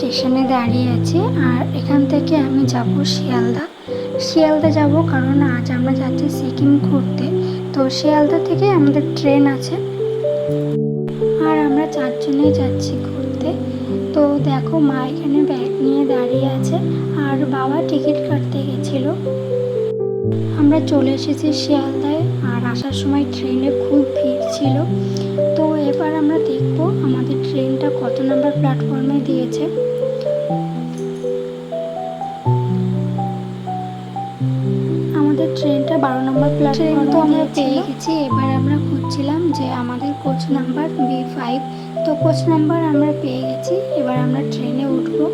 স্টেশনে দাঁড়িয়ে আছি আর এখান থেকে আমি যাব শিয়ালদা যাব, কারণ আজ আমরা যাচ্ছি সিকিম ঘুরতে। তো শিয়ালদা থেকে আমাদের ট্রেন আছে আর আমরা 4 জনেই যাচ্ছি ঘুরতে। তো দেখো মা এখানে ব্যাগ নিয়ে দাঁড়িয়ে আছে আর বাবা টিকিট কাটতে গেছিল। আমরা চলে এসেছি শিয়ালদায় আর আসার সময় ট্রেনে খুব ভিড় ছিল। তো এবার আমরা দেখব আমাদের ট্রেনটা কত নাম্বার প্ল্যাটফর্মে দিয়েছে। আমাদের ট্রেনটা 12 নম্বর প্ল্যাটফর্ম, তো আমরা পেয়ে গেছি। এবার আমরা খুঁজছিলাম যে আমাদের কোচ নাম্বার B5, তো কোচ নাম্বার আমরা পেয়ে গেছি। এবার আমরা ট্রেনে উঠবো।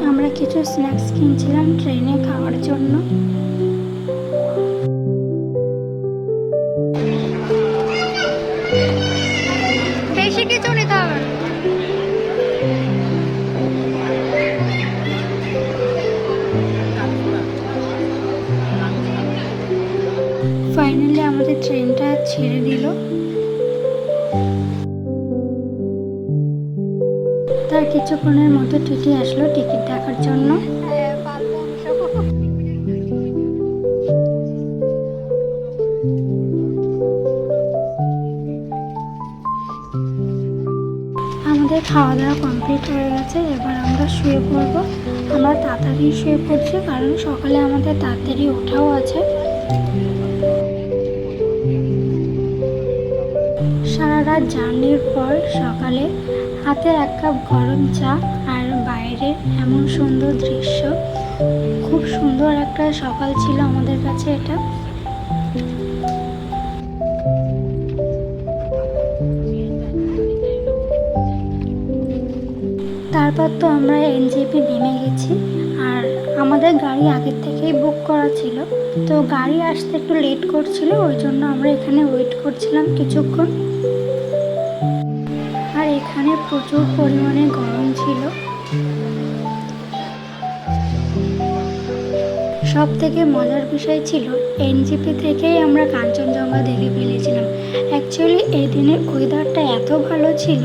আমরা কিছু স্ন্যাক্স কিনছিলাম ট্রেনে খাওয়ার জন্য। বেশি কিছু নিতে হবে। ফাইনালি আমাদের ট্রেনটা ছেড়ে দিল। তার কিছুক্ষণের মতো টিটি আসলো টিকিট দেখার জন্য। আমাদের খাওয়া দাওয়া কমপ্লিট হয়ে গেছে, এবার আমরা শুয়ে পড়বো। আমরা তাড়াতাড়ি শুয়ে পড়ছি কারণ সকালে আমাদের তাড়াতাড়ি ওঠাও আছে। সারা রাত জার্নির পর সকালে হাতে 1 কাপ গরম চা আর বাইরে এমন সুন্দর দৃশ্য, খুব সুন্দর একটা সকাল ছিল আমাদের কাছে এটা। তারপর তো আমরা এনজেপি নেমে গেছি আর আমাদের গাড়ি আগের থেকেই বুক করা ছিল। তো গাড়ি আসতে একটু লেট করছিল, ওই জন্য আমরা এখানে ওয়েট করছিলাম কিছুক্ষণ। আর এখানে প্রচুর পরিমাণে গরম ছিল। সব থেকে মজার বিষয় ছিল এনজিপি থেকেই আমরা কাঞ্চনজঙ্ঘা দেখে ফেলেছিলাম। অ্যাকচুয়ালি এই দিনের ওয়েদারটা এত ভালো ছিল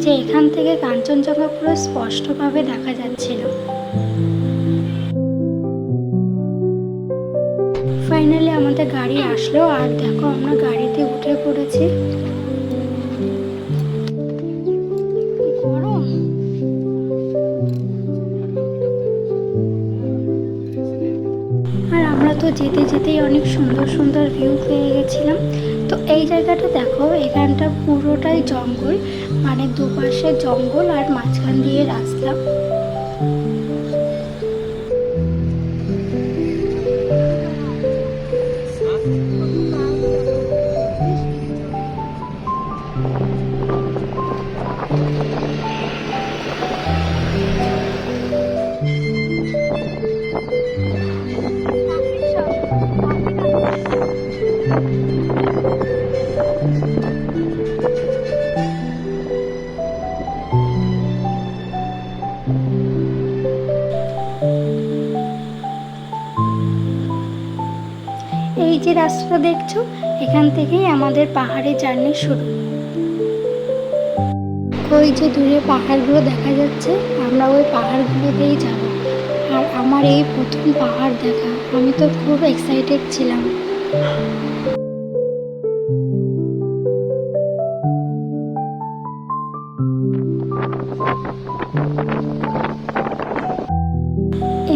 যে এখান থেকে কাঞ্চনজঙ্ঘা পুরো স্পষ্টভাবে দেখা যাচ্ছিল। ফাইনালি আমাদের গাড়ি আসলো আর দেখো আমরা গাড়িতে উঠে পড়েছি। আর আমরা তো যেতে যেতেই অনেক সুন্দর সুন্দর ভিউ পেয়ে গেছিলাম। তো এই জায়গাটা দেখো, এখানটা পুরোটাই জঙ্গল, মানে দুপাশে জঙ্গল আর মাঝখান দিয়ে রাস্তা। এই যে রাস্তাটা দেখছো, এখান থেকেই আমাদের পাহাড়ে জার্নি শুরু। ওই যে দূরে পাহাড়গুলো দেখা যাচ্ছে, আমরা ওই পাহাড়গুলোতেই যাব। আর আমার এই প্রথম পাহাড় দেখা, আমি তো খুব এক্সাইটেড ছিলাম।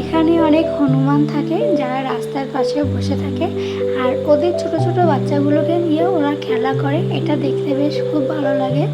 এখানে অনেক হনুমান থাকে যারা রাস্তার পাশে বসে থাকে, আর ওদের ছোট ছোট বাচ্চাগুলোকে নিয়ে ওরা খেলা করে, এটা দেখতে বেশ খুব ভালো লাগে।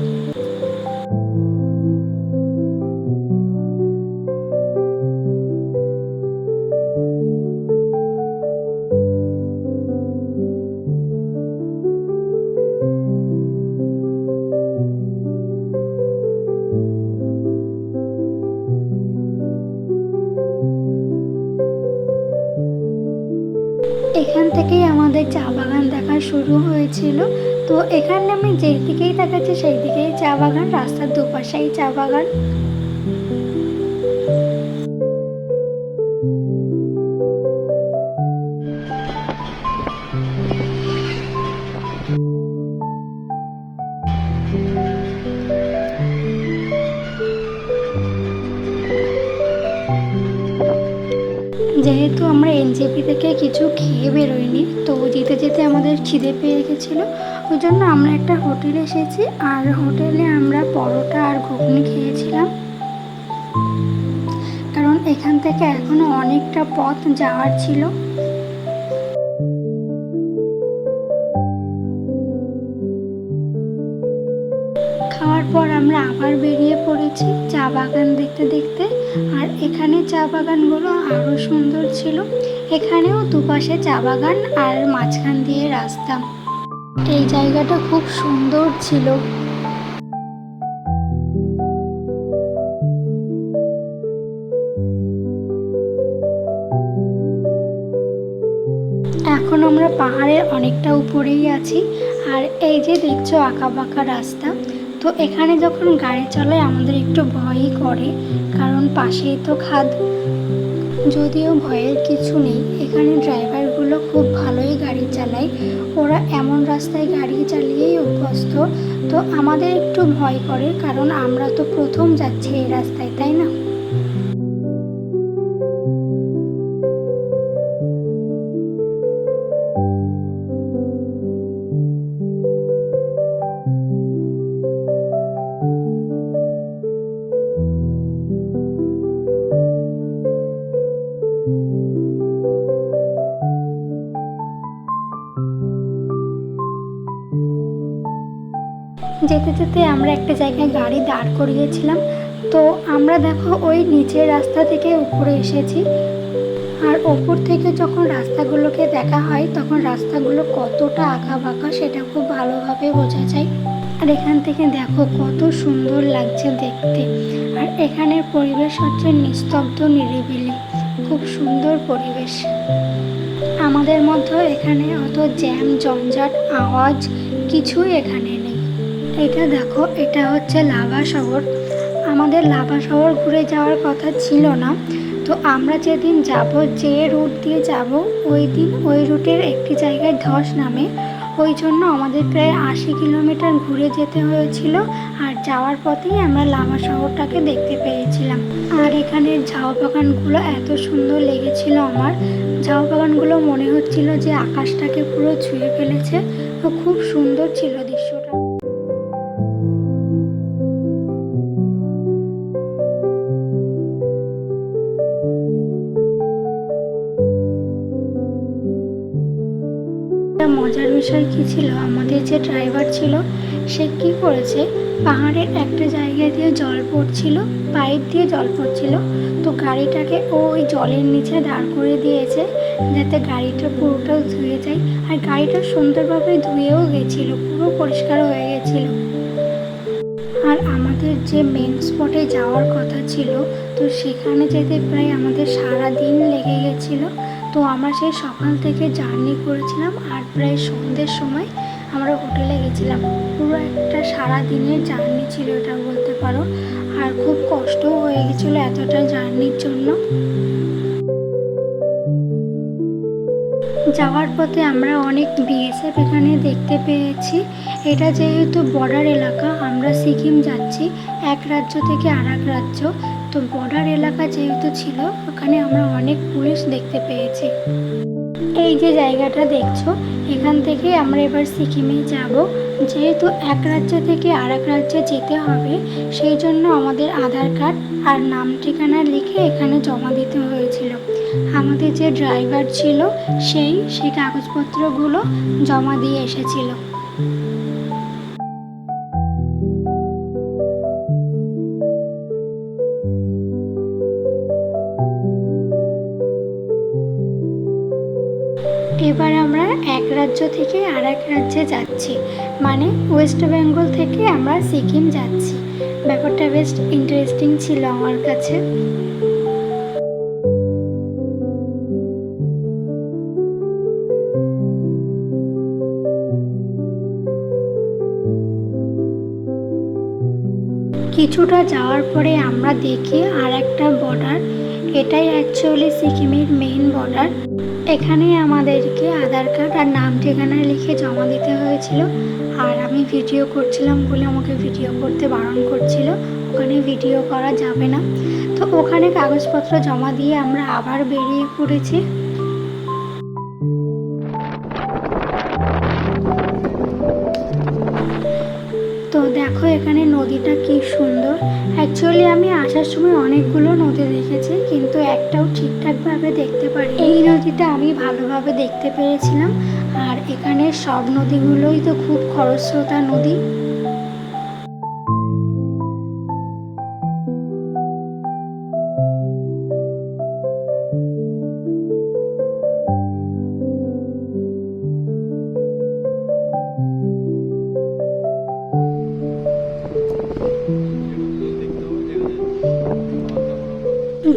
আমাদের চা বাগান দেখা শুরু হয়েছিল। তো এখানে আমি যেই দিকেই দেখাচ্ছি সেই দিকেই চা বাগান, রাস্তার দুপাশেই চা বাগান। যেহেতু আমরা এনজেপি থেকে কিছু খেয়ে বেরোইনি, তো যেতে যেতে আমাদের খিদে পেয়ে গেছিলো, ওই জন্য আমরা একটা হোটেলে এসেছি। আর হোটেলে আমরা পরোটা আর ঘুগনি খেয়েছিলাম, কারণ এখান থেকে এখনো অনেকটা পথ যাওয়ার ছিল। খাওয়ার পর আমরা আবার বেরিয়ে পড়েছি চা বাগান দেখতে দেখতে। আর এখানে চা বাগানগুলো আরও সুন্দর ছিল। এখানেও দুপাশে চা বাগান আর মাঝখান দিয়ে রাস্তা। এই জায়গাটা খুব সুন্দর ছিল। এখন আমরা পাহাড়ের অনেকটা উপরেই আছি। আর এই যে দেখছো আঁকা বাঁকা রাস্তা, তো এখানে যখন গাড়ি চালায় আমাদের একটু ভয়ই করে, কারণ পাশেই তো খাদ। যদিও ভয়ের কিছু নেই, এখানে ড্রাইভারগুলো খুব ভালোই গাড়ি চালায়। ওরা এমন রাস্তায় গাড়ি চালিয়েই অভ্যস্ত। তো আমাদের একটু ভয় করে, কারণ আমরা তো প্রথম যাচ্ছি এই রাস্তায়, তাই না? যেতে যেতে আমরা একটা জায়গায় গাড়ি দাঁড় করিয়েছিলাম। তো আমরা দেখো ওই নিচের রাস্তা থেকে উপরে এসেছি। আর ওপর থেকে যখন রাস্তাগুলোকে দেখা হয় তখন রাস্তাগুলো কতটা আঁকা বাঁকা সেটা খুব ভালোভাবে বোঝা যায়। আর এখান থেকে দেখো কত সুন্দর লাগছে দেখতে। আর এখানের পরিবেশ হচ্ছে নিস্তব্ধ, নিরিবিলি, খুব সুন্দর পরিবেশ। আমাদের মধ্যে এখানে অত জ্যাম জঞ্জাট আওয়াজ কিছুই এখানে নেই। এটা দেখো, এটা হচ্ছে লাভা শহর। আমাদের লাভা শহর ঘুরে যাওয়ার কথা ছিল না। তো আমরা যেদিন যাব, যে রুট দিয়ে যাব, ওই দিন ওই রুটের একটি জায়গায় ধস নামে। ওই জন্য আমাদের প্রায় 80 কিলোমিটার ঘুরে যেতে হয়েছিল। আর যাওয়ার পথেই আমরা লাভা শহরটাকে দেখতে পেয়েছিলাম। আর এখানের ঝাউ বাগানগুলো এত সুন্দর লেগেছিল আমার। ঝাউ বাগানগুলো মনে হচ্ছিল যে আকাশটাকে পুরো ছুঁয়ে ফেলেছে। তো খুব সুন্দর ছিল দৃশ্যটা। মজার বিষয় কি ছিল, আমাদের যে ড্রাইভার ছিল সে কি করেছে, পাহাড়ের একটা জায়গা দিয়ে জল পড়ছিল, পাইপ দিয়ে জল পড়ছিল। তো গাড়িটাকে ওই জলের নিচে দাঁড় করে দিয়েছে যাতে গাড়িটা পুরোটা ধুয়ে যায়। আর গাড়িটা সুন্দরভাবে ধুয়েও গেছিল, পুরো পরিষ্কার হয়ে গেছিল। আর আমাদের যে মেন স্পটে যাওয়ার কথা ছিল, তো সেখানে যেতে প্রায় আমাদের সারা দিন লেগে গেছিলো। তো আমরা সেই সকাল থেকে জার্নি করেছিলাম আর প্রায় সন্ধ্যের সময় আমরা হোটেলে গেছিলাম। পুরো একটা সারা দিনের জার্নি ছিল এটা বলতে পারো। আর খুব কষ্টও হয়ে গেছিলো এতটা জার্নির জন্য। যাওয়ার পথে আমরা অনেক বিএসএফ এখানে দেখতে পেয়েছি। এটা যেহেতু বর্ডার এলাকা, আমরা সিকিম যাচ্ছি এক রাজ্য থেকে আর এক রাজ্য। তো বর্ডার এলাকা যেহেতু ছিল, ওখানে আমরা অনেক পুলিশ দেখতে পেয়েছি। এই যে জায়গাটা দেখছো, এখান থেকে আমরা এবার সিকিমে যাব। যেহেতু এক রাজ্য থেকে আর এক রাজ্যে যেতে হবে, সেই জন্য আমাদের আধার কার্ড আর নাম ঠিকানা লিখে এখানে জমা দিতে হয়েছিল। আমাদের যে ড্রাইভার ছিল সেই কাগজপত্রগুলো জমা দিয়ে এসেছিল। এবার আমরা এক রাজ্য থেকে আর এক রাজ্যে যাচ্ছি, মানে ওয়েস্ট বেঙ্গল থেকে আমরা সিকিম যাচ্ছি। ব্যাপারটা বেশ ইন্টারেস্টিং ছিল আমার কাছে। কিছুটা যাওয়ার পরে আমরা দেখি আর একটা বর্ডার, এটাই অ্যাকচুয়ালি সিকিমের মেইন বর্ডার। এখানে আমাদেরকে আধার কার্ড আর নাম ঠিকানা লিখে জমা দিতে হয়েছিল। আর আমি ভিডিও করছিলাম বলে আমাকে ভিডিও করতে বারণ করছিল, ওখানে ভিডিও করা যাবে না। তো ওখানে কাগজপত্র জমা দিয়ে আমরা আবার বেরিয়ে পড়েছি। তো দেখো এখানে নদীটা কি সুন্দর। অ্যাকচুয়ালি আমি আসার সময় অনেকগুলো নদী দেখেছি, কিন্তু একটাও ঠিকঠাকভাবে দেখতে পারি। এই নদীটা আমি ভালোভাবে দেখতে পেরেছিলাম। আর এখানে সব নদীগুলোই তো খুব খরস্রোতা নদী।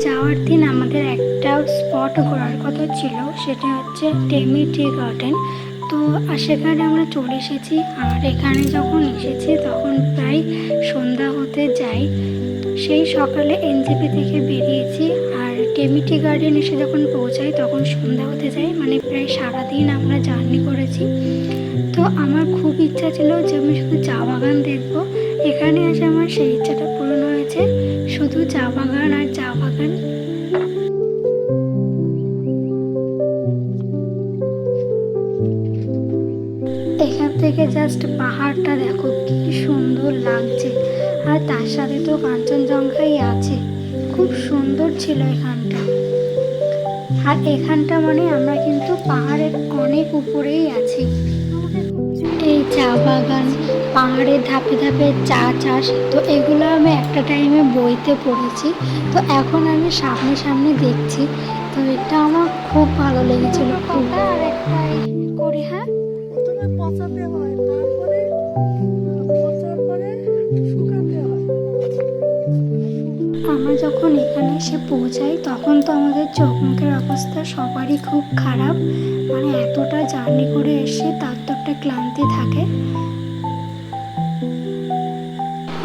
যাওয়ার দিন আমাদের একটা স্পট ঘোরার কথা ছিল, সেটা হচ্ছে টেমি টি গার্ডেন। তো সেখানে আমরা চলে এসেছি। আর এখানে যখন এসেছি তখন প্রায় সন্ধ্যা হতে যাই। সেই সকালে এনজেপি থেকে বেরিয়েছি, আর টেমি টি গার্ডেন এসে যখন পৌঁছাই তখন সন্ধ্যা হতে যায়, মানে প্রায় সারাদিন আমরা জার্নি করেছি। তো আমার খুব ইচ্ছা ছিল যে আমি শুধু চা বাগান দেখবো। এখানে এসে আমার সেই ইচ্ছাটা পূরণ হয়েছে, শুধু চা বাগান আর চা বাগান। এখান থেকে জাস্ট পাহাড়টা দেখো কি সুন্দর লাগছে। আর তার সাথে তো কাঞ্চনজঙ্ঘাই আছে, খুব সুন্দর ছিল এখানটা। আর এখানটা মানে আমরা কিন্তু পাহাড়ের অনেক উপরেই আছি। এই চা বাগান, পাহাড়ের ধাপে ধাপে চা চাষ, তো এগুলো আমি একটা টাইমে বইতে পড়েছি। তো এখন আমি সামনে সামনে দেখছি, তো এটা আমার খুব ভালো লেগেছিল। আর একটাই করি, হ্যাঁ পচাতে হয়, তারপরে পচার পরে শুকাতে হয়। আমরা যখন এখানে এসে পৌঁছাই তখন তো আমাদের চোখ মুখের অবস্থা সবারই খুব খারাপ। মানে এতটা জার্নি করে এসে তার তো একটা ক্লান্তি থাকে।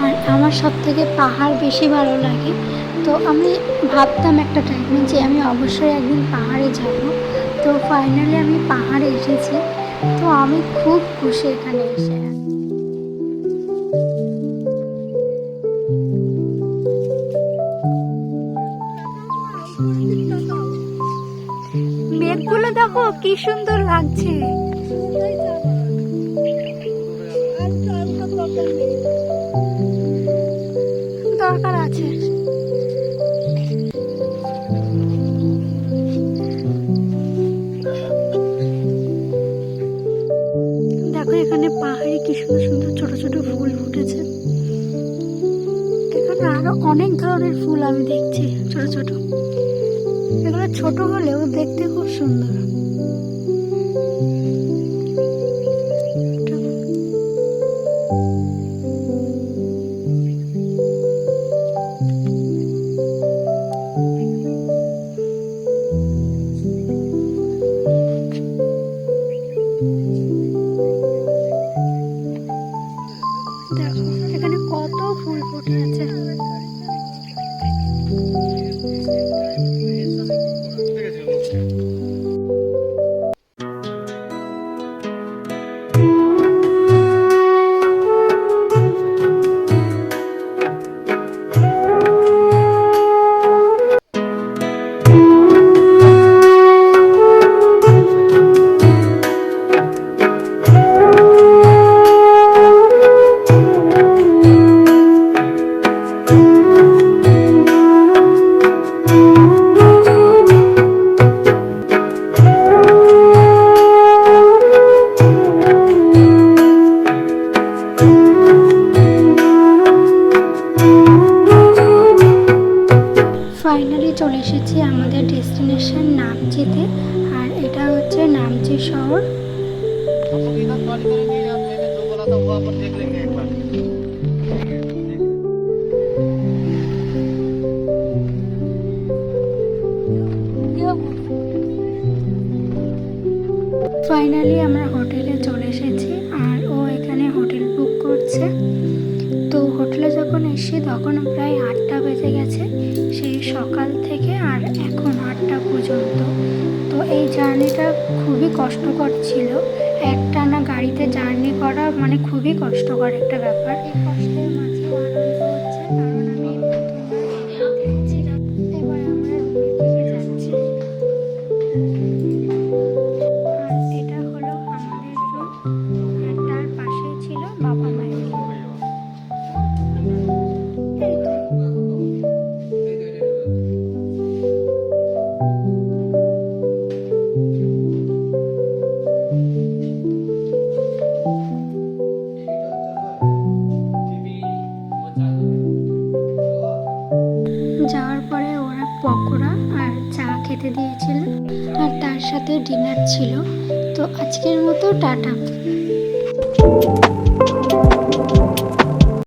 আর আমার সব থেকে পাহাড় বেশি ভালো লাগে। তো আমি ভাবতাম একটা টাইমে যে আমি অবশ্যই একদিন পাহাড়ে যাব। তো ফাইনালি আমি পাহাড়ে এসেছি। তো আমি খুব খুশি এখানে এসে। মেঘগুলো দেখো কি সুন্দর লাগছে। দরকার আছে। দেখো এখানে পাহাড়ে কি সুন্দর সুন্দর ছোট ছোট ফুল ফুটেছে। এখানে আরো অনেক ধরনের ফুল আমি দেখছি, ছোট ছোট। এগুলো ছোট হলেও দেখতে খুব সুন্দর। দেখো এখানে কত ফুল ফুটে আছে। ফাইনালি চলে এসেছি আমাদের ডেস্টিনেশন নামচিতে। আর এটা হচ্ছে নামচি শহর। ফাইনালি আমরা হোটেলে চলে এসেছি। আর ও এখানে হোটেল বুক করছে। তো হোটেলে যখন এসেছি তখন প্রায় 8টা বেজে গেছে, সেই সকাল থেকে আর এখন 8টা পর্যন্ত। তো এই জার্নিটা খুবই কষ্টকর ছিল, একটানা গাড়িতে জার্নি করা মানে খুবই কষ্টকর একটা ব্যাপার। এই কষ্টের মাঝেও আনন্দ হচ্ছে, কারণ আমি প্রথমবার দেখছিলাম। এবার আমরা রুমের দিকে যাচ্ছি। আর এটা হলো আমাদের রুম, আর তার পাশেই ছিল বাবা মায়ের রুম। এই তো। যাওয়ার পরে ওরা পকোড়া আর চা খেতে দিয়েছিল, আর তার সাথে ডিনার ছিল। তো আজকের মতো টাটা।